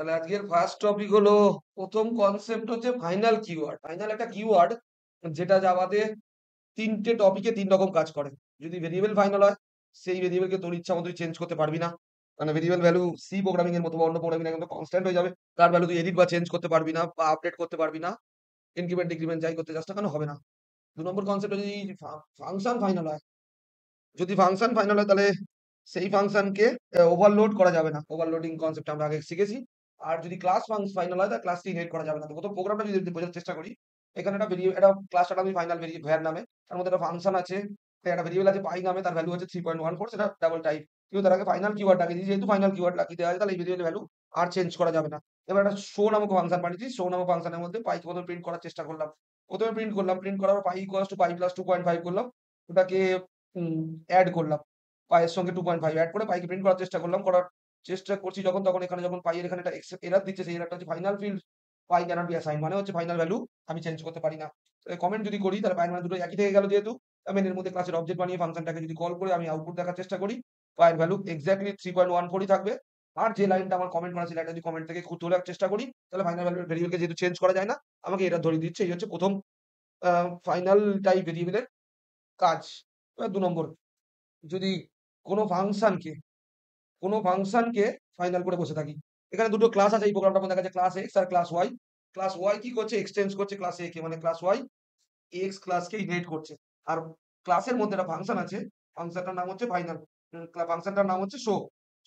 তাহলে আজকের first topic হলো প্রথম কনসেপ্ট হচ্ছে ফাইনাল কিওয়ার্ড। ফাইনাল একটা কিওয়ার্ড যেটা জাভাতে ৩ টে টপিকে ৩ রকম কাজ করে। যদি ভেরিয়েবল ফাইনাল হয়, সেই ভেরিয়েবলকে তোর ইচ্ছা মতোই চেঞ্জ করতে পারবি না। মানে ভেরিয়েবল ভ্যালু সি প্রোগ্রামিং এর মতো বা অন্য প্রোগ্রামিং এর মতো কনস্ট্যান্ট হয়ে যাবে। তার ভ্যালু তুই এডিট বা চেঞ্জ করতে পারবি না বা আপডেট করতে পারবি না। ইনক্রিমেন্ট ডিক্রিমেন্ট যাই করতে চাস না কেন হবে না। ২ নম্বর কনসেপ্ট যদি ফাংশন ফাইনাল হয়, যদি ফাংশন ফাইনাল হয় তাহলে সেই ফাংশনকে ওভারলোড করা যাবে না। ওভারলোডিং কনসেপ্ট আমরা আগে শিখেছি। আর যদি ক্লাস ফাইনাল হয় তাহলে ক্লাসটি ইনহেরিট করা যাবে না। তো প্রথম প্রোগ্রামটা যদি বোঝার চেষ্টা করি, এখানে একটা ক্লাসটা আমি ফাইনাল ভ্যার নামে, তার মধ্যে একটা ফাংশন আছে, একটা ভেরিয়েবল আছে পাই নামে, তার ভ্যালু হচ্ছে 3.14, সেটা ডাবল টাইপ। কিন্তু তার আগে ফাইনাল কিওয়ার্ড লাগিয়ে দিয়েছি, যেহেতু ফাইনাল কিওয়ার্ড লাগিয়ে দেওয়া আছে তাহলে এই ভেরিয়েবল ভ্যালু আর চেঞ্জ করা যাবে না। এবার একটা শো নামক ফাংশন বানিয়েছি, শো নামক ফাংশনের মধ্যে পাই প্রথমে প্রিন্ট করার চেষ্টা করলাম। প্রথমে প্রিন্ট করলাম, প্রিন্ট করার পর পাই ইকুয়ালস টু পাই প্লাস 2.5 করলাম, ওটাকে অ্যাড করলাম, পাইয়ের সঙ্গে 2.5 অ্যাড করে পাইকে প্রিন্ট করার চেষ্টা করলাম। করার চেষ্টা করছি যখন, তখন এখানে যখন পাইয়ের এখানে একটা এরর দিচ্ছে, সেই এররটা হচ্ছে ফাইনাল ফিল্ড পাই ক্যানট বি অ্যাসাইন, মানে হচ্ছে ফাইনাল ভ্যালু আমি চেঞ্জ করতে পারি না। কমেন্ট যদি করি তাহলে পাইয়ের মানে দুটো একই থেকে গেল, যেহেতু আমি এর মধ্যে ক্লাসের অবজেক্ট বানিয়ে ফাংশনটাকে যদি কল করে আমি আউটপুট দেখার চেষ্টা করি, পাইয়ের ভ্যালু এক্স্যাক্টলি 3.14ই থাকবে। আর যে লাইনটা আমার কমেন্ট করা, সেই লাইনটা যদি কমেন্ট থেকে তোলার চেষ্টা করি, তাহলে ফাইনাল ভ্যারিয়েবলকে যেহেতু চেঞ্জ করা যায় না, আমাকে এরর ধরিয়ে দিচ্ছে। এই হচ্ছে প্রথম ফাইনাল টাইপ ভেরিয়েবলের কাজ। এবার ২ নম্বর, যদি কোনো ফাংশনকে ফাইনাল করে বসে থাকি। এখানে দুটো ক্লাস আছে এই প্রোগ্রামটার মধ্যে, দেখা যাচ্ছে ক্লাস এক্স আর ক্লাস ওয়াই। ক্লাস ওয়াই কি করছে, এক্সচেঞ্জ করছে ক্লাস এ কে, মানে ক্লাস ওয়াই এক্স ক্লাসকে ইনহেরিট করছে। আর ক্লাসের মধ্যে একটা ফাংশন আছে, ফাংশনটার নাম হচ্ছে ফাইনাল, ফাংশনটার নাম হচ্ছে শো।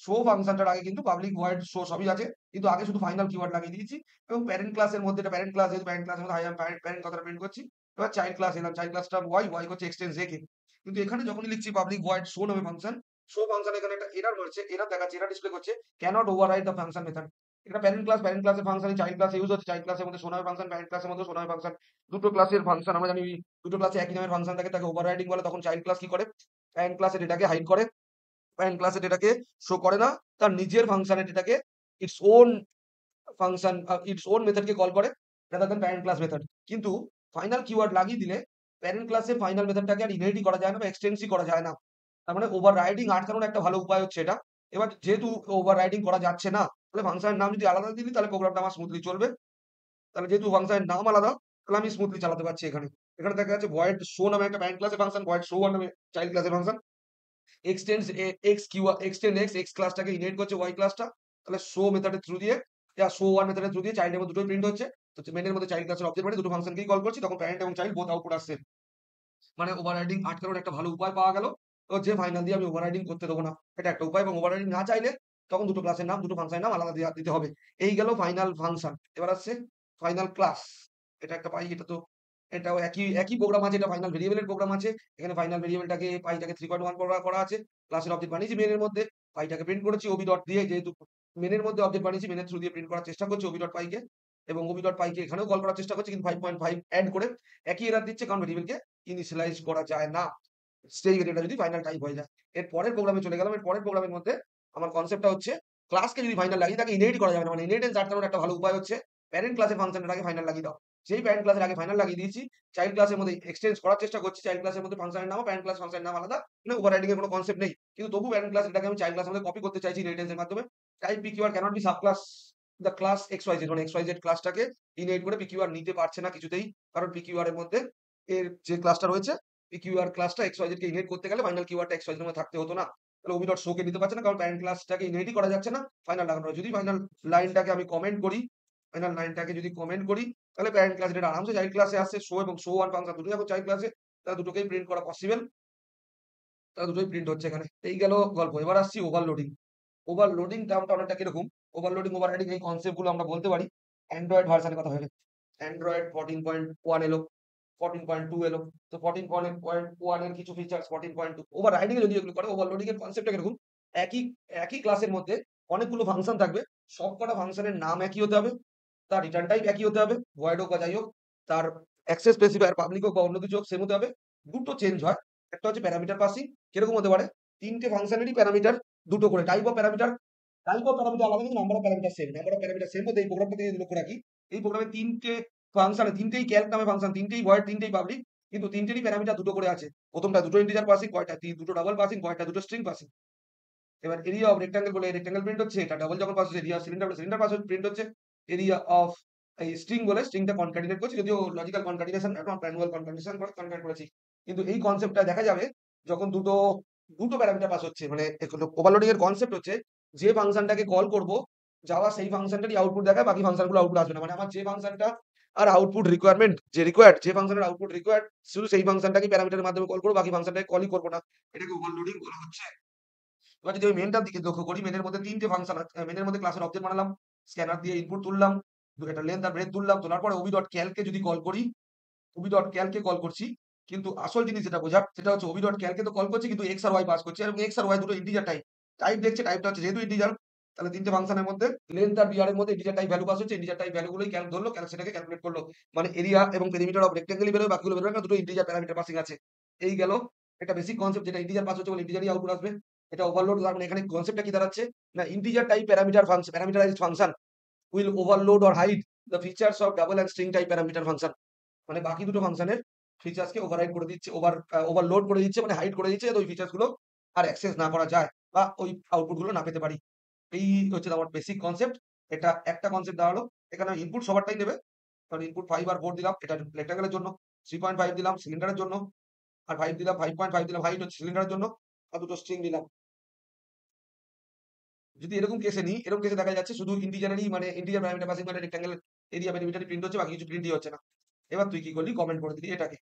শো ফাংশনটার আগে কিন্তু পাবলিক ভয়েড শো সবই আছে, কিন্তু আগে শুধু ফাইনাল কিওয়ার্ড লাগিয়ে দিয়েছি। এবং প্যারেন্ট ক্লাসের মধ্যে, এটা প্যারেন্ট ক্লাস, যেহেতু প্যারেন্ট ক্লাসের মধ্যে আই এম প্যারেন্ট কথাটা প্রিন্ট করছি। এবার চাইল্ড ক্লাস এলাম, চাইল্ড ক্লাসটা ওয়াই, ওয়াই হচ্ছে এক্সটেন্স এ কে। কিন্তু এখানে যখনই লিখছি পাবলিক ভয়েড শো নামে ফাংশন, শো ফাংশন এখানে একটা এরর মারছে, এরর দেখাচ্ছে, এরর ডিসপ্লে করছে cannot override the function method. এটা প্যারেন্ট ক্লাসের ফাংশন চাইল্ড ক্লাসে ইউজ হচ্ছে, চাইল্ড ক্লাসের মধ্যে শো নামে ফাংশন, প্যারেন্ট ক্লাসের মধ্যে শো নামে ফাংশন। দুটো ক্লাসের ফাংশন আমরা জানি, দুটো ক্লাসে একই নামের ফাংশন থাকে, তাকে ওভাররাইডিং বলে। তখন চাইল্ড ক্লাস কি করে, প্যারেন্ট ক্লাসের ডেটাকে হাইড করে, প্যারেন্ট ক্লাসের ডেটাকে শো করে না, তার নিজের ফাংশনের ডেটাকে its own function, its own মেথডকে কল করে, rather than parent class method. কিন্তু ফাইনাল কিওয়ার্ড লাগিয়ে দিলে প্যারেন্ট ক্লাসের ফাইনাল মেথডটাকে আর ইনহেরিটই করা যায় না বা এক্সটেন্সই করা যায় না। তার মানে ওভাররাইডিং আটকানোর একটা ভালো উপায় হচ্ছে এটা। এবার যেহেতু ওভাররাইডিং করা যাচ্ছে না, তাহলে ফাংশনের নাম যদি আলাদা দিই তাহলে প্রোগ্রামটা আমার স্মুথলি চলবে। তাহলে যেহেতু ফাংশনের নাম আলাদা, তাহলে আমি স্মুথলি চালাতে পারছি। এখানে এখানে দেখা যাচ্ছে ভয়েড শো নামে একটা প্যারেন্ট ক্লাসের ফাংশন, ভয়েড শো নামে চাইল্ড ক্লাসের function, extends X Q extend X ক্লাসটাকে ইনহেরিট করছে ওয়াই ক্লাসটা। তাহলে শো মেথডের থ্রু দিয়ে, শো ওয়ান মেথডের থ্রু দিয়ে চাইল্ডের মধ্যে দুটোই প্রিন্ট হচ্ছে। তো মেনের মধ্যে চাইল্ড ক্লাসের অবজেক্ট মানে দুটো ফাংশনকেই কল করছি, তখন প্যারেন্ট এবং চাইল্ড বোথ আউটপুট আসছে। মানে ওভাররাইডিং আটকানোর একটা ভালো উপায় পাওয়া গেল। তো যে ফাইনাল দিয়ে আমি ওভাররাইডিং করতে দেবো না, এটা একটা উপায়। এবং ওভাররাইডিং না চাইলে তখন দুটো ক্লাসের নাম, দুটো ফাংশনের নাম আলাদা দিতে হবে। এই গেল ফাইনাল ফাংশন। এবার আসছে ফাইনাল ক্লাস। এটা একটা পাই, এটা তো এটাও একই একই প্রোগ্রাম আছে, এটা ফাইনাল ভেরিয়েবলের প্রোগ্রাম আছে। এখানে ফাইনাল ভেরিয়েবলটাকে পাইটাকে 3.1 করা আছে। ক্লাসের অবজেক্ট বানিয়েছি মেনের মধ্যে, পাইটাকে প্রিন্ট করেছি ওবি ডট দিয়ে, যেহেতু মেনের মধ্যে অবজেক্ট বানিয়েছি, মেনের থ্রু দিয়ে প্রিন্ট করার চেষ্টা করছি ওবি ডট পাইকে। এবং ওবি ডট পাইকে এখানেও কল করার চেষ্টা করছি, কিন্তু 5.5 অ্যাড করে একই এরর দিচ্ছে, কারণ ভেরিয়েবলকে ইনিশিয়ালাইজ করা যায় না স্টেজ ভেরিয়েবলটা যদি ফাইনাল টাইপ হয়ে যায়। এর পরের প্রোগ্রামে চলে গেলাম। এর পরের প্রোগ্রামের মধ্যে আমার কনসেপ্টটা হচ্ছে ক্লাসকে যদি ফাইনাল লাগিয়ে তাকে ইনহেরিট করা যাবে না। মানে ইনহেরিটেন্স আটকানোর একটা ভালো উপায় হচ্ছে প্যারেন্ট ক্লাসের ফাংশনের আগে ফাইনাল লাগিয়ে দাও। যেই প্যারেন্ট ক্লাসের আগে ফাইনাল লাগিয়ে দিয়েছি, চাইল্ড ক্লাসের মধ্যে এক্সচেঞ্জ করার চেষ্টা করছি, চাইল্ড ক্লাসের মধ্যে ফাংশনের নাম, প্যারেন্ট ক্লাস ফাংশনের নাম আলাদা, মানে ওভাররাইডিং এর কোনো কনসেপ্ট নেই। কিন্তু তবু প্যারেন্ট ক্লাস এটাকে আমি চাইল্ড ক্লাসের মধ্যে কপি করতে চাইছি ইনহেরিটেন্সের মাধ্যমে। Type PQR cannot be subclass the class XYZ, মানে এক্সওয়াইজেড ক্লাসটাকে ইনহেরিট করে পিকিউআর নিতে পারছে না কিছুতেই, কারণ পিকিউআর এর মধ্যে এর যে ক্লাসটা রয়েছে, পিকিউআর ক্লাসটা এক্সওয়াইজেড কে ইনহেরিট করতে গেলে ফাইনাল কিওয়ার্ডটা এক্সওয়াইজেড এর মধ্যে থাকতে হতো না। তাহলে ওবি ডট শো কে নিতে পারছে না, কারণ প্যারেন্ট ক্লাসটাকে ইনহেরিটই করা যাচ্ছে না, ফাইনাল লাগানো হয়। যদি ফাইনাল লাইনটাকে আমি কমেন্ট করি, ফাইনাল লাইনটাকে যদি কমেন্ট করি, তাহলে প্যারেন্ট ক্লাস এটা আরামসে চাইল্ড ক্লাসে আসছে। শো এবং শো ওয়ান ফাংশন দুটোই এখন চাইল্ড ক্লাসে, তাহলে দুটোকেই প্রিন্ট করা পসিবল, তাহলে দুটোই প্রিন্ট হচ্ছে এখানে। এই গেল গল্প। এবার আসছি ওভারলোডিং। ওভারলোডিং টার্মটা অনেকটা কিরকম, ওভারলোডিং ওভাররাইডিং এই কনসেপ্ট গুলো আমরা বলতে পারি অ্যান্ড্রয়েড ভার্সনের কথা ভেবে। অ্যান্ড্রয়েড 14.1 এলো, 14.2 এলো। তো 14.1 এর কিছু ফিচার্স 14.2 ওভাররাইডিং এ যদি এগুলো করে, ওভারলোডিং এর কনসেপ্টটা কিরকম, একই একই ক্লাসের মধ্যে অনেকগুলো ফাংশন থাকবে, সবকটা ফাংশনের নাম একই হতে হবে, তার রিটার্ন টাইপ একই হতে হবে, ভয়েড হোক বা যাই হোক, তার অ্যাক্সেস স্পেসিফায়ার পাবলিক হোক বা অন্য কিছু হোক সেম হতে হবে। দুটো চেঞ্জ হয়, একটা হচ্ছে প্যারামিটার পাসিং। কিরকম হতে পারে, 3টে ফাংশনেরই প্যারামিটার দুটো করে, টাইপ অফ প্যারামিটার আলাদা কিন্তু number of parameter same. Number of parameter same হতে এই প্রোগ্রামটা দিয়ে লক্ষ্য রাখি, এই প্রোগ্রামে 3টে ফাংশনে 3টেই ক্যালক নামে ফাংশন, 3টেই ভয়েড, 3টেই পাবলিক, কিন্তু 3টেরই প্যারামিটার দুটো করে আছে। প্রথমটা দুটো ইন্টিজার পাসিং, কয়টা দুটো ডাবল পাসিং, কয়টা দুটো স্ট্রিং পাসিং। এবার এরিয়া অফ রেক্টাঙ্গেল বলে রেক্টাঙ্গেল প্রিন্ট হচ্ছে, এটা ডাবল যখন পাস হচ্ছে এরিয়া সিলিন্ডার বলে সিলিন্ডার পাস হচ্ছে প্রিন্ট হচ্ছে, এরিয়া অফ এই স্ট্রিং বলে স্ট্রিংটা কনক্যাটিনেট করছি, যদিও লজিক্যাল কনক্যাটিনেশন না ম্যানুয়াল কনক্যাটিনেশন করে কনক্যাট করেছি। কিন্তু এই কনসেপ্টটা দেখা যাবে যখন দুটো দুটো প্যারামিটার পাস হচ্ছে, মানে ওভারলোডিং এর কনসেপ্ট হচ্ছে যে ফাংশনটাকে কল করব যাওয়া সেই ফাংশনটারই আউটপুট দেখায়, বাকি ফাংশনগুলো আউটপুট আসবে না। মানে আমার যে ফাংশনটা আর আউটপুট রিকোয়ারমেন্ট যে রিকোয়ার্ড যে ফাংশনের আউটপুট রিকোয়ার্ড শুধু সেই ফাংশনটাকে প্যারামিটারের মাধ্যমে কল করবো, বাকি ফাংশনটাকে কলই করবো না, এটাকে ওভারলোডিং বলা হচ্ছে। এবার যদি আমি মেনটার দিকে লক্ষ্য করি, মেনের মধ্যে তিনটে ফাংশন আছে, মেনের মধ্যে ক্লাসের অবজেক্ট বানালাম, স্ক্যানার দিয়ে ইনপুট তুললাম, একটা লেন্থ আর ব্রেথ তুললাম, তোলার পরে ওবি ডট ক্যালকে যদি কল করি, ওবি ডট ক্যালকে কল করছি, কিন্তু আসল জিনিস যেটা বোঝার সেটা হচ্ছে ওবি ডট ক্যালকে তো কল করছি কিন্তু এক্স আর ওয়াই পাস করছে, এবং এক্স আর ওয়াই দুটো ইন্টিজার টাইপ টাইপ দেখছে, টাইপটা হচ্ছে যেহেতু ইন্টিজার, তাহলে তিনটে ফাংশনের মধ্যে লেন্থ আর বিআর এর মধ্যে ইন্টিজার টাইপ ভ্যালু পাস হচ্ছে, ইন্টিজার টাইপ ভ্যালুগুলোই ক্যালক ধরলো, ক্যালক সেটাকে ক্যালকুলেট করলো, মানে এরিয়া এবং পেরিমিটার অফ রেক্টেঙ্গেলই বেরোবে, বাকিগুলো বেরোবে না, দুটো ইন্টিজার প্যারামিটার পাসিং আছে। এই গেল একটা বেসিক কনসেপ্ট, যেটা ইন্টিজার পাস হচ্ছে বলে ইন্টিজারই আউটপুট আসবে। এটা ওভারলোড, তার মানে এখানে কনসেপ্টটা কি দাঁড়াচ্ছে না, integer type parameter function parameterised function will overload or hide the features of double and string type parameter function. মানে বাকি দুটো ফাংশনের ফিচার্সকে ওভাররাইড করে দিচ্ছে, ওভারলোড করে দিচ্ছে, মানে হাইড করে দিচ্ছে, যাতে ওই ফিচার্স গুলো আর অ্যাক্সেস না করা যায় বা ওই আউটপুট গুলো না পেতে পারি। এই হচ্ছে আমার বেসিক কনসেপ্ট। এটা একটা কনসেপ্ট দেওয়া হলো। এখানে ইনপুট সবারটাই দেবে, কারণ ইনপুট 5 আর 4 দিলাম, এটা রেক্টাঙ্গেলের জন্য, 3.5 দিলাম সিলিন্ডারের জন্য, আর 5 দিলাম 5.5 দিলাম হাইট হচ্ছে সিলিন্ডারের জন্য, আর দুটো স্ট্রিং দিলাম। যদি এরকম কেসে নিই, এরকম কেসে দেখা যাচ্ছে শুধু ইন্টিজারেরই, মানে ইন্টিজার প্যারামিটার পাসিং, মানে রেক্টাঙ্গেল এরিয়া পেরিমিটারই প্রিন্ট হচ্ছে, বাকি কিছু প্রিন্টই হচ্ছে না। এবার তুই কি করলি, কমেন্ট করে দিলি এটাকে,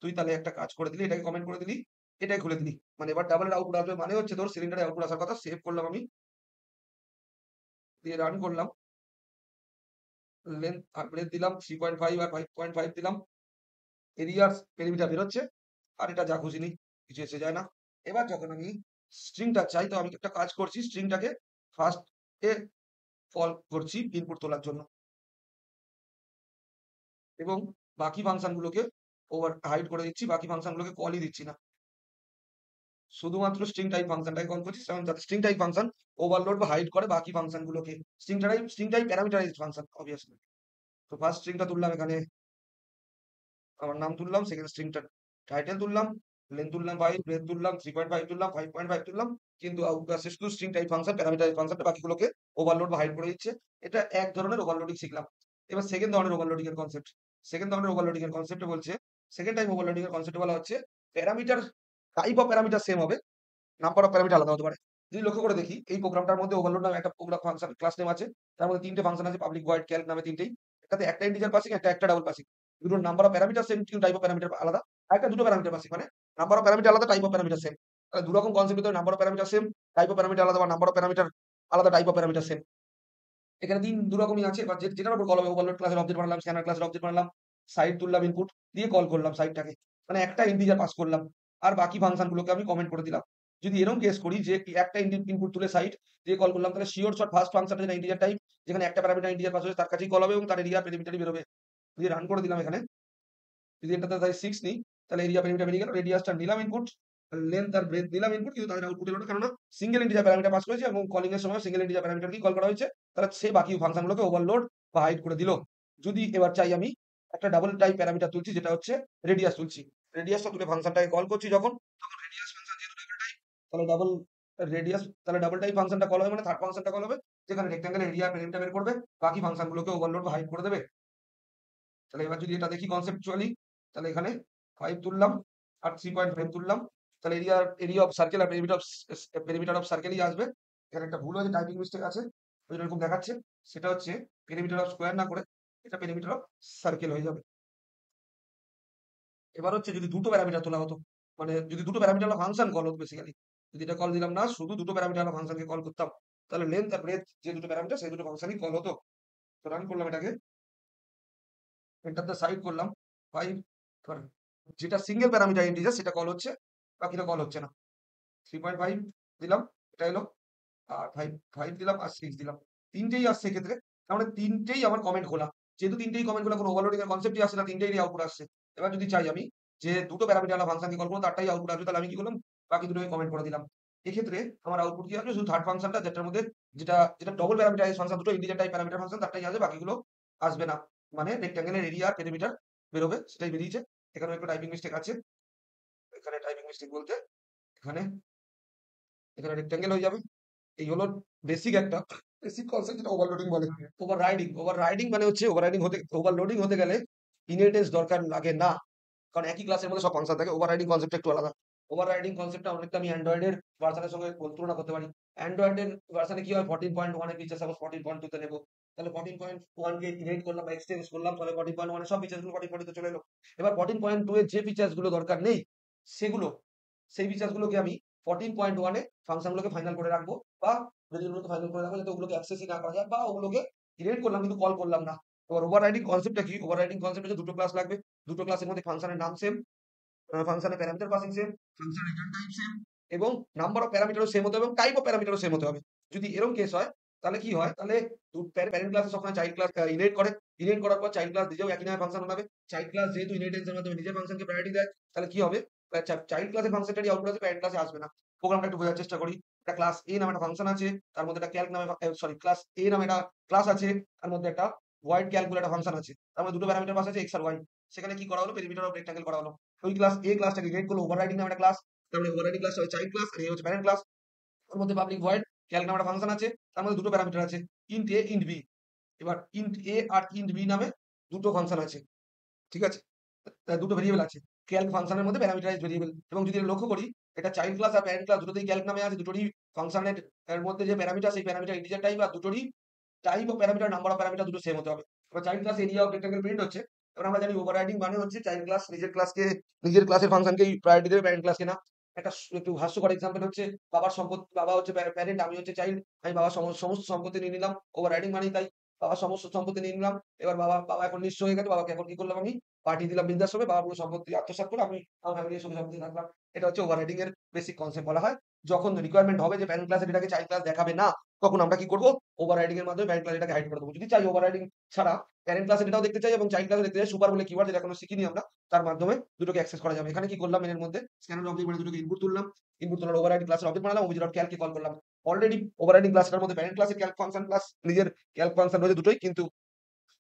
তুই তাহলে একটা কাজ করে দিলি, এটাকে কমেন্ট করে দিলি, এটাই খুলে দিলি, মানে এবার ডাবল আউটপুট আসবে, মানে হচ্ছে তোর সিলিন্ডারে আউটপুট আসার কথা। সেভ করলাম আমি, দিয়ে রান করলাম, লেন্থ আর ব্রেথ দিলাম 3.5 আর 5.5 দিলাম, এরিয়ার পেরিমিটার বেরোচ্ছে, আর এটা যা খুশি নি, কিছু এসে যায় না। এবার যখন আমি স্ট্রিংটা চাই, তো আমি একটা কাজ করছি, স্ট্রিংটাকে ফার্স্ট এ কল করছি ইনপুট তোলার জন্য, এবং বাকি ফাংশনগুলোকে ওভার হাইড করে দিচ্ছি, বাকি ফাংশনগুলোকে কলই দিচ্ছি না, শুধুমাত্র স্ট্রিং টাইপ ফাংশনটাকে কল করছি, কারণ যাতে স্ট্রিং টাইপ ফাংশন ওভারলোড বা হাইড করে বাকি ফাংশনগুলোকে। String type parameterised function obviously. তো ফার্স্ট স্ট্রিংটা তুললাম, এখানে আমার নাম তুললাম, সেকেন্ড স্ট্রিংটা টাইটেল তুললাম, লেন্থ তুললাম 5, ব্রেথ তুললাম 3.5 তুললাম, 5.5 তুললাম, কিন্তু আউটপুট আসছে শুধু স্ট্রিং টাইপ ফাংশন প্যারামিটারাইজড ফাংশনটা বাকিগুলোকে ওভারলোড বা হাইড করে দিচ্ছে। এটা এক ধরনের ওভারলোডিং শিখলাম। এবার সেকেন্ড ধরনের ওভারলোডিং এর কনসেপ্ট, সেকেন্ড ধরনের ওভারলোডিং এর কনসেপ্টে বলছে, সেকেন্ড টাইপ ওভারলোডিং এর কনসেপ্টে বলা হচ্ছে parameter, type of parameter same হবে, নাম্বার অফ প্যারামিটার আলাদা হতে পারে। যদি লক্ষ্য করে দেখি, এই প্রোগ্রামটার মধ্যে ওভারলোড নামে একটা প্রোগ্রাম ফাংশন ক্লাস নেম আছে, তার মধ্যে তিনটে ফাংশন আছে, পাবলিক ভয়েড ক্যালক নামে তিনটেই। এটাতে একটা ইন্টিজার পাসিং, একটা ডাবল পাসিং, দুটো নাম্বার অফ প্যারামিটার সেম, কিন্তু টাইপ অফ প্যারামিটার আলাদা। একটা দুটো প্যারামিটার পাসিং, মানে নাম্বার অফ প্যারামিটার আলাদা, টাইপ অফ প্যারামিটার সেম। তাহলে দু রকম কনসেপ্ট ভিতরে, number of parameter same, type of parameter আলাদা, বা নাম্বার অফ প্যারামিটার আলাদা, টাইপ অফ প্যারামিটার সেম। এখানে দু রকমই আছে। এবার যেটার উপর কল হবে, ওভারলোড ক্লাসের অবজেক্ট বানালাম, স্ক্যানার ক্লাসের অবজেক্ট বানালাম, সাইড তুললাম ইনপুট দিয়ে কল করলাম সাইডটাকে, মানে একটা ইন্টিজার পাস করলাম, আর বাকি ফাংশন গুলোকে আমি কমেন্ট করে দিলাম। যদি এরকম কেস করি যে একটা ইনপুট তুলে সাইড দিয়ে কল করলাম, তাহলে শিওর শট ফার্স্ট ফাংশনটা যেটা ইন্টিজার টাইপ, যেখানে একটা প্যারামিটার ইন্টিজার পাস হচ্ছে তার কাছেই কল হবে, এবং তার এরিয়া পেরিমিটারই বেরোবে। যদি রান করে দিলাম এখানে, যদি এটাতে তাই 6 নিই, তাহলে এরিয়া পেরিমিটার বেরিয়ে গেল, রেডিয়াসটা নিলাম ইনপুট, লেন্থ আর ব্রেথ দিলাম ইনপুট, কিন্তু তাদের আউটপুট এলো না, কেননা সিঙ্গেল ইন্টিজার প্যারামিটার পাস করেছে, এবং কলিং এর সময় সিঙ্গেল ইন্টিজার প্যারামিটারকেই কল করা হয়েছে, তাহলে সে বাকি ফাংশনগুলোকে ওভারলোড বা হাইড করে দিল। যদি এবার চাই আমি একটা ডাবল টাইপ প্যারামিটার তুলছি, যেটা হচ্ছে রেডিয়াস তুলছি, রেডিয়াসটা তুলে ফাংশনটাকে কল করছি যখন, তখন রেডিয়াস ফাংশন যেহেতু ডাবল টাইপ, তাহলে ডাবল টাইপ ফাংশনটা কল হবে, মানে থার্ড ফাংশনটা কল হবে, যেখানে রেক্ট্যাঙ্গেল এরিয়া পেরিমিটার বের করবে, বাকি ফাংশনগুলোকে ওভারলোড বা হাইড করে দেবে। তাহলে এবার যদি এটা দেখি কনসেপচুয়ালি, তাহলে এখানে 5 তুললাম আর 3.5 তুললাম, তাহলে এরিয়া অফ সার্কেল আর পেরিমিটার অফ সার্কেলই আসবে। এখানে একটা ভুল হয়েছে, টাইপিং মিস্টেক আছে, ওই জন্য এরকম দেখাচ্ছে। সেটা হচ্ছে পেরিমিটার অফ স্কোয়ার না করে এটা পেরিমিটার অফ সার্কেল হয়ে যাবে। এবার হচ্ছে যদি দুটো প্যারামিটার তোলা হতো, মানে যদি দুটো প্যারামিটার ফাংশন কল হতো বেসিক্যালি, যদি এটা কল দিলাম না, শুধু দুটো প্যারামিটার ফাংশনকে কল করতাম, তাহলে লেন্থ আর ব্রেথ যে দুটো প্যারামিটার, সেই দুটো ফাংশনই কল হতো। তো রান করলাম এটাকে, এন্টার দ্য সাইড করলাম 5, এবার যেটা সিঙ্গেল প্যারামিটার ইন্টিজার সেটা কল হচ্ছে, বাকিটা কল হচ্ছে না। 3.5 দিলাম, এটা এলো, আর 5 দিলাম, আর 6 দিলাম, তিনটেই আসছে এক্ষেত্রে। তার মানে তিনটেই আমার কমেন্ট খোলা, যেহেতু তিনটেই কমেন্ট খোলা, কোনো ওভারলোডিং এর কনসেপ্টই আসছে না, তিনটেই আউটপুট আসছে। এবার যদি চাই আমি যে দুটো প্যারামিটার ফাংশনকে কল করবো, তারটাই আউটপুট আসবে, তাহলে আমি কি করলাম, বাকি দুটোকে কমেন্ট করে দিলাম। এক্ষেত্রে আমার আউটপুট কি আসবে, শুধু থার্ড ফাংশনটা, যেটার মধ্যে যেটা যেটা ডবল প্যারামিটার ফাংশন, দুটো ইন্টিজার টাইপ প্যারামিটার ফাংশন, তারটাই আসবে, বাকিগুলো আসবে না। মানে রেক্ট্যাঙ্গেলের এরিয়া আর পেরিমিটার বেরোবে, সেটাই বেরিয়েছে। এখানে একটু টাইপিং মিস্টেক আছে, এখানে টাইপিং মিস্টেক বলতে এখানে এখানে রেক্ট্যাঙ্গেল হয়ে যাবে, এই হলো বেসিক কনসেপ্ট, যেটা ওভারলোডিং বলে। ওভাররাইডিং মানে হচ্ছে ওভারলোডিং হতে গেলে ইনহেরিটেন্স দরকার লাগে না। কারণ একই ক্লাসের মধ্যে সব ফাংশন থাকে। ওভাররাইডিং কনসেপ্টটা একটু আলাদা। ওভাররাইডিং কনসেপ্টটা অনেকটা আমি অ্যান্ড্রয়েডের ভার্সনের সঙ্গে তুলনা করতে পারি। অ্যান্ড্রয়েডের ভার্সনে কি হয়, 14.1 এর ফিচার সাপোজ 14.2 তে নেব। তাহলে 14.1 কে ইনহেরিট করলাম বা এক্সচেঞ্জ করলাম, তাহলে 14.1 এর সব ফিচার্স গুলো 14.2 তে চলে এলো। এবার 14.2 এর যে ফিচার্স গুলো দরকার নেই, সেগুলো সেই ফিচার্স গুলোকে আমি 14.1 এ ফাংশন গুলোকে ফাইনাল করে রাখবো, বা ভেরিয়েবলগুলোকে ফাইনাল করে রাখবো, যাতে ওগুলোকে অ্যাক্সেসই না করা যায়, বা ওগুলোকে ইনহেরিট করলাম কিন্তু কল করলাম না। এবার ওভাররাইডিং কনসেপ্টটা কি? ওভাররাইডিং কনসেপ্ট হচ্ছে দুটো ক্লাস লাগবে। দুটো ক্লাসের মধ্যে ফাংশনের নাম সেম, ফাংশনের প্যারামিটার পাসিং সেম, ফাংশনের রিটার্ন টাইপ সেম, এবং নাম্বার অফ প্যারামিটারও সেম হতে হবে, এবং টাইপ অফ প্যারামিটারও সেম হতে হবে। যদি এরকম কেস হয়, তাহলে কি হয়, তাহলে প্যারেন্ট ক্লাসে সবসময় চাইল্ড ক্লাস ইনহেরিট করে। ইনহেরিট করার পর চাইল্ড ক্লাস নিজেও একই নামে ফাংশন বানাবে। চাইল্ড ক্লাস যেহেতু ইনহেরিটেন্সের মাধ্যমে নিজের ফাংশনকে প্রায়োরিটি দেয়, তাহলে কি হবে, চাইল্ড ক্লাসের ফাংশনটারই আউটপুট আসবে, প্যারেন্ট ক্লাসে আসবে না। প্রোগ্রামটা একটু বোঝার চেষ্টা করি। একটা ক্লাস এ নামে একটা ফাংশন আছে, তার মধ্যে একটা ক্যালক নামে ক্লাস এ নামে একটা ক্লাস আছে, তার মধ্যে একটা void calc বলে একটা ফাংশন আছে, তার মধ্যে দুটো প্যারামিটার পাস আছে এক্স আর ওয়াই। সেখানে কি করা হলো, পেরিমিটার অফ রেক্টাঙ্গেল করা হলো। ওই ক্লাস এ ক্লাসটাকে ইনহেরিট করলো ওভাররাইডিং নামে একটা ক্লাস, তারপরে ওভাররাইডিং ক্লাসটা হচ্ছে চাইল্ড ক্লাস আর এ হচ্ছে প্যারেন্ট ক্লাস। ওর মধ্যে পাবলিক ভয়েড ক্যালক নামে একটা ফাংশন আছে, তার মধ্যে দুটো প্যারামিটার আছে, ইন্ট এ ইন্ট বি। এবার ইন্ট এ আর ইন্ট বি নামে দুটো ফাংশন আছে, ঠিক আছে? দুটো ভেরিয়েবল আছে ক্যালক ফাংশনের মধ্যে, প্যারামিটারাইজড ভেরিয়েবল। এবং যদি এটা লক্ষ্য করি, এটা চাইল্ড ক্লাস আর প্যারেন্ট ক্লাস দুটোতেই ক্যালক নামে আছে। দুটোরই ফাংশনের এর মধ্যে যে প্যারামিটার, সেই প্যারামিটার ইন্টিজার টাইপ, আর দুটোরই type of parameter, number of parameter দুটো সেম হতে হবে। এবার child class area of rectangle print হচ্ছে। এবার আমরা জানি ওভাররাইডিং মানে হচ্ছে চাইল্ড ক্লাস নিজের ক্লাসের ফাংশনকেই প্রায়োরিটি দেবে, প্যারেন্ট ক্লাসকে না। একটু হাস্যকর এক্সাম্পল হচ্ছে, বাবার সম্পত্তি, বাবা হচ্ছে প্যারেন্ট, আমি হচ্ছে চাইল্ড। আমি বাবার সমস্ত সম্পত্তি নিয়ে নিলাম, ওভাররাইডিং মানেই তাই। বাবার সমস্ত সম্পত্তি নিয়ে নিলাম। এবার বাবা বাবা এখন নিঃস্ব হয়ে গেছে, বাবাকে এখন কি করলাম, আমি পাঠিয়ে দিলাম বৃদ্ধাশ্রমে, বাবা পুরো সম্পত্তি আত্মসাৎ করে আমি আমার ফ্যামিলির সঙ্গে সম্পত্তি থাকলাম। এটা হচ্ছে ওভাররাইডিং এর বেসিক কনসেপ্ট। বলা হয় যখন রিকোয়ারমেন্ট হবে যে প্যারেন্ট ক্লাসের এটাকে চাইল্ড ক্লাস দেখাবে না, তখন আমরা কি করব, ওভাররাইডিং এর মাধ্যমে প্যারেন্ট ক্লাস এটাকে হাইড করে দেবো। যদি চাই ওভাররাইডিং ছাড়া প্যারেন্ট ক্লাসের এটাও দেখতে চাই এবং চাইল্ড ক্লাসে দেখতে চাই, সুপার বলে কিওয়ার্ড, যেটা এখনো শিখিনি আমরা, তার মাধ্যমে দুটোকে অ্যাক্সেস করা যাবে। এখানে কি করলাম, এর মধ্যে স্ক্যানার অবজেক্ট মানে দুটোকে ইনপুট তুললাম, ইনপুট তোলার ওভাররাইডিং ক্লাসের অবজেক্ট বানালাম, ওবিজে ডট ক্যালকে কল করলাম। অলরেডি ওভাররাইডিং ক্লাসটার মধ্যে প্যারেন্ট ক্লাসের ক্যালক ফাংশন প্লাস নিজের ক্যালক ফাংশন রয়েছে দুটোই, কিন্তু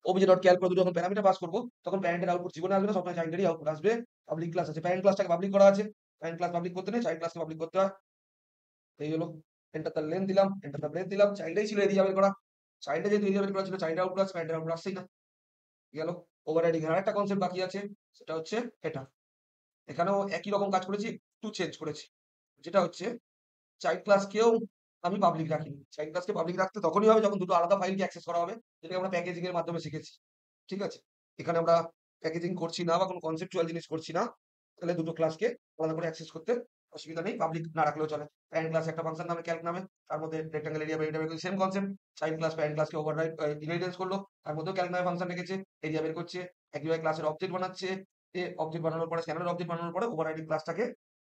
ওবিজে ডট ক্যালক করে দুটো যখন প্যারামিটার পাস করবো, তখন প্যারেন্টের আউটপুট জীবনে আসবে না, সবসময় চাইল্ডেরই আউটপুট আসবে। পাবলিক ক্লাস আছে, প্যারেন্ট ক্লাসটাকে পাবলিক করা আছে, প্যারেন্ট ক্লাস পাবলিক করতে নেই, চাইল্ড ক্লাসকে পাবলিক করতে হয়। এই হলো, এন্টার দ্য লেন্থ দিলাম, এন্টার দ্য ব্রেথ দিলাম, চাইল্ডেই ছিল এরিয়া বের করা। চাইল্ডে যেহেতু এরিয়া বের করা ছিল, চাইল্ডের আউটপুট আসছে, প্যারেন্টের আউটপুট আসছেই না। গেল। ওভাররাইডিং এর আরেকটা কনসেপ্ট বাকি আছে, সেটা হচ্ছে এটা। এখানেও একই রকম কাজ করেছি, একটু চেঞ্জ করেছি। যেটা হচ্ছে চাইল্ড ক্লাসকেও আমি পাবলিক রাখিনি। চাইল্ড ক্লাসকে পাবলিক রাখতে তখনই হবে যখন দুটো আলাদা ফাইলকে অ্যাক্সেস করা হবে, যেটাকে আমরা প্যাকেজিং এর মাধ্যমে শিখেছি। ঠিক আছে? এখানে আমরা প্যাকেজিং করছি না বা কোনো কনসেপচুয়াল জিনিস করছি না। তাহলে দুটো ক্লাসকে আলাদা করে অ্যাক্সেস করতে অসুবিধা নেই। পাবলিক না রাখলেও চলে। প্যারেন্ট ক্লাস একটা ফাংশন নামে, ক্যালক নামে, তার মধ্যে রেক্টাঙ্গেল এরিয়া বের করে same concept. Child class parent ক্লাসকে ওভাররাইড ইনহেরিটেন্স করলো, তার মধ্যেও ক্যালক নামে ফাংশন রেখেছে, এরিয়া বের করছে, একইভাবে ক্লাসের অবজেক্ট বানাচ্ছে। অবজেক্ট বানানোর পরে, স্ক্যানারের অবজেক্ট বানানোর পরে ওভাররাইডিং ক্লাসটাকে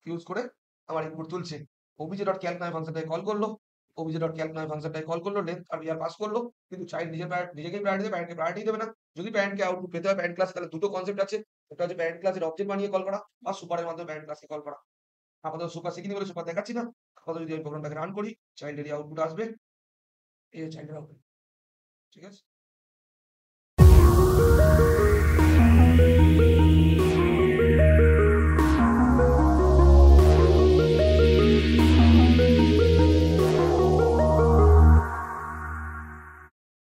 ইউজ করে আমার ইনপুট তুলছে। ওবিজে ডট ক্যালক নামে ফাংশনটাকে কল করলো, ওবিজে ডট ক্যালক নামে ফাংশনটাকে কল করলো, লেন্থ আর ইয়ার পাস করলো। কিন্তু চাইল্ড নিজেকেই প্রায়োরিটি দেবে, প্যারেন্টকে প্রায়োরিটি দেবে না। যদি প্যারেন্টকে আউটপুট পেতে হয় প্যারেন্ট ক্লাস, তাহলে দুটো কনসেপ্ট আছে। একটা হচ্ছে প্যারেন্ট ক্লাসের অবজেক্ট বানিয়ে কল করা, আর সুপারের মাধ্যমে প্যারেন্ট ক্লাসকে কল করা। আপাতত সুপার শিখিনি বলে সুপার দেখাচ্ছি না। আপাতত যদি আমি প্রোগ্রামটাকে রান করি, চাইল্ডেরই আউটপুট আসবে। এই চাইল্ডের আউটপুট, ঠিক আছে?